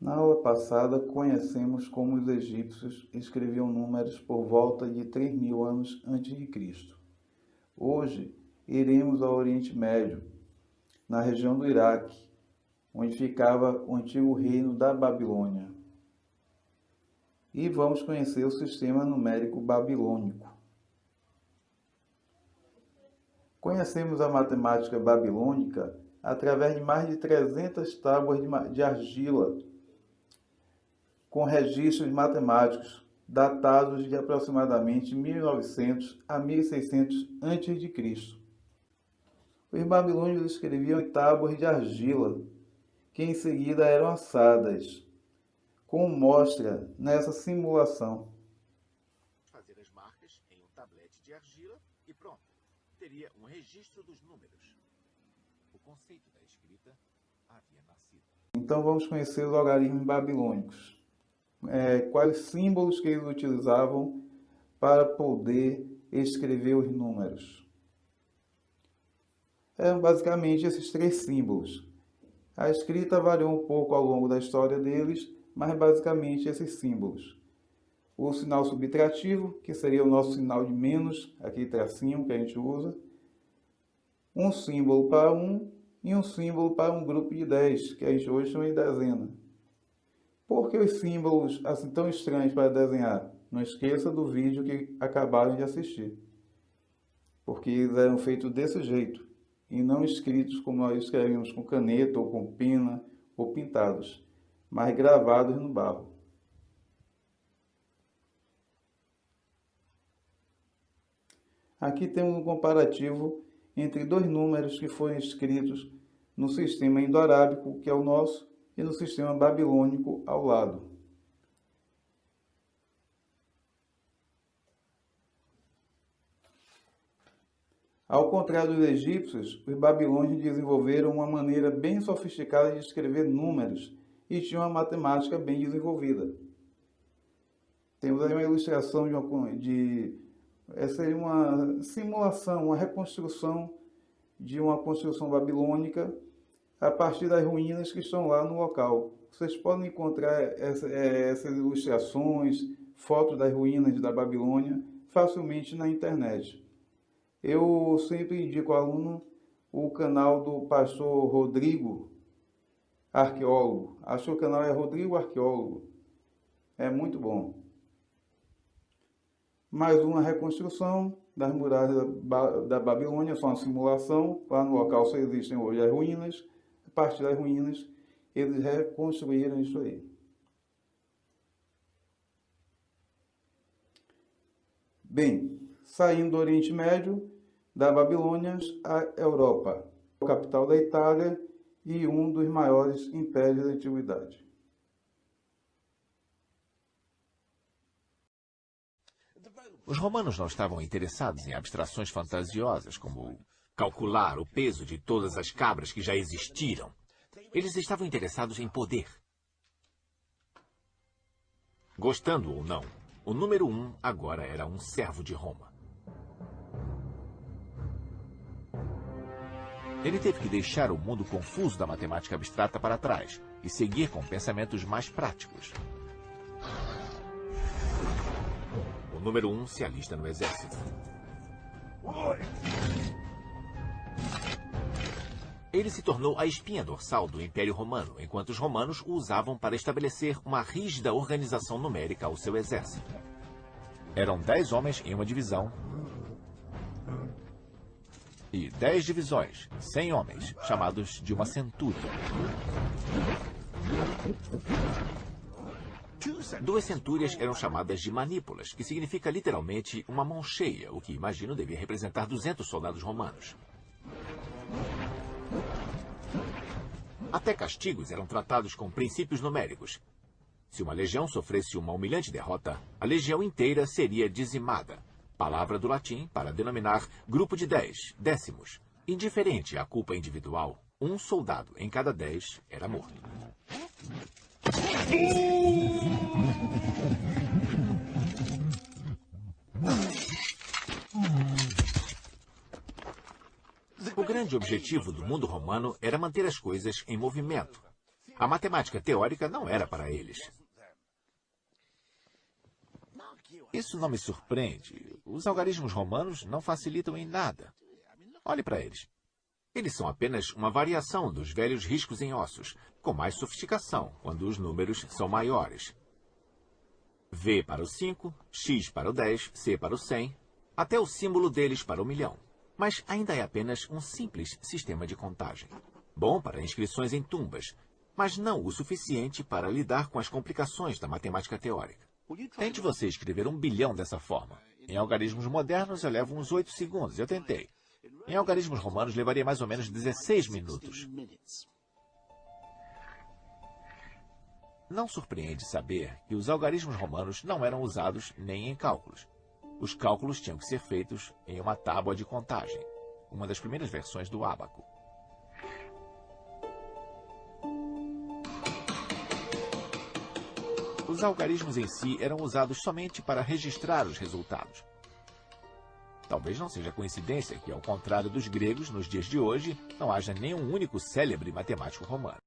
Na aula passada, conhecemos como os egípcios escreviam números por volta de 3.000 anos antes de Cristo. Hoje, iremos ao Oriente Médio, na região do Iraque, onde ficava o antigo reino da Babilônia. E vamos conhecer o sistema numérico babilônico. Conhecemos a matemática babilônica através de mais de 300 tábuas de argila, com registros matemáticos datados de aproximadamente 1900 a 1600 a.C. Os babilônios escreviam em tábuas de argila, que em seguida eram assadas, como mostra nessa simulação. Fazer as marcas em um tablete de argila e pronto, teria um registro dos números. O conceito da escrita havia nascido. Então vamos conhecer os logaritmos babilônicos. Quais símbolos que eles utilizavam para poder escrever os números. Eram basicamente esses três símbolos. A escrita variou um pouco ao longo da história deles, mas basicamente esses símbolos. O sinal subtrativo, que seria o nosso sinal de menos, aquele tracinho que a gente usa. Um símbolo para um e um símbolo para um grupo de 10, que a gente hoje chama de dezena. Por que os símbolos assim tão estranhos para desenhar? Não esqueça do vídeo que acabaram de assistir. Porque eles eram feitos desse jeito, e não escritos como nós escrevemos com caneta ou com pena ou pintados, mas gravados no barro. Aqui temos um comparativo entre dois números que foram escritos no sistema indo-arábico, que é o nosso, e no sistema babilônico ao lado. Ao contrário dos egípcios, os babilônios desenvolveram uma maneira bem sofisticada de escrever números e tinham uma matemática bem desenvolvida. Temos aí uma ilustração essa é uma simulação, uma reconstrução de uma construção babilônica a partir das ruínas que estão lá no local. Vocês podem encontrar essas ilustrações, fotos das ruínas da Babilônia, facilmente na internet. Eu sempre indico ao aluno o canal do pastor Rodrigo, arqueólogo. Acho que o canal é Rodrigo Arqueólogo. É muito bom. Mais uma reconstrução das muralhas da Babilônia, só uma simulação. Lá no local só existem hoje as ruínas. A partir das ruínas, eles reconstruíram isso aí. Bem, saindo do Oriente Médio, da Babilônia à Europa, a capital da Itália e um dos maiores impérios da antiguidade. Os romanos não estavam interessados em abstrações fantasiosas, como calcular o peso de todas as cabras que já existiram. Eles estavam interessados em poder. Gostando ou não, o número 1 agora era um servo de Roma. Ele teve que deixar o mundo confuso da matemática abstrata para trás e seguir com pensamentos mais práticos. O número 1 se alista no exército. Ele se tornou a espinha dorsal do Império Romano, enquanto os romanos o usavam para estabelecer uma rígida organização numérica ao seu exército. Eram 10 homens em uma divisão e 10 divisões, 100 homens, chamados de uma centúria. 2 centúrias eram chamadas de manípulas, que significa literalmente uma mão cheia, o que imagino devia representar 200 soldados romanos. Até castigos eram tratados com princípios numéricos. Se uma legião sofresse uma humilhante derrota, a legião inteira seria dizimada. Palavra do latim para denominar grupo de 10, décimos. Indiferente à culpa individual, um soldado em cada 10 era morto. O grande objetivo do mundo romano era manter as coisas em movimento. A matemática teórica não era para eles. Isso não me surpreende. Os algarismos romanos não facilitam em nada. Olhe para eles. Eles são apenas uma variação dos velhos riscos em ossos, com mais sofisticação quando os números são maiores. V para o 5, X para o 10, C para o 100, até o símbolo deles para o milhão. Mas ainda é apenas um simples sistema de contagem. Bom para inscrições em tumbas, mas não o suficiente para lidar com as complicações da matemática teórica. Tente você escrever 1 bilhão dessa forma. Em algarismos modernos eu levo uns 8 segundos, eu tentei. Em algarismos romanos levaria mais ou menos 16 minutos. Não surpreende saber que os algarismos romanos não eram usados nem em cálculos. Os cálculos tinham que ser feitos em uma tábua de contagem, uma das primeiras versões do ábaco. Os algarismos em si eram usados somente para registrar os resultados. Talvez não seja coincidência que, ao contrário dos gregos, nos dias de hoje, não haja nenhum único célebre matemático romano.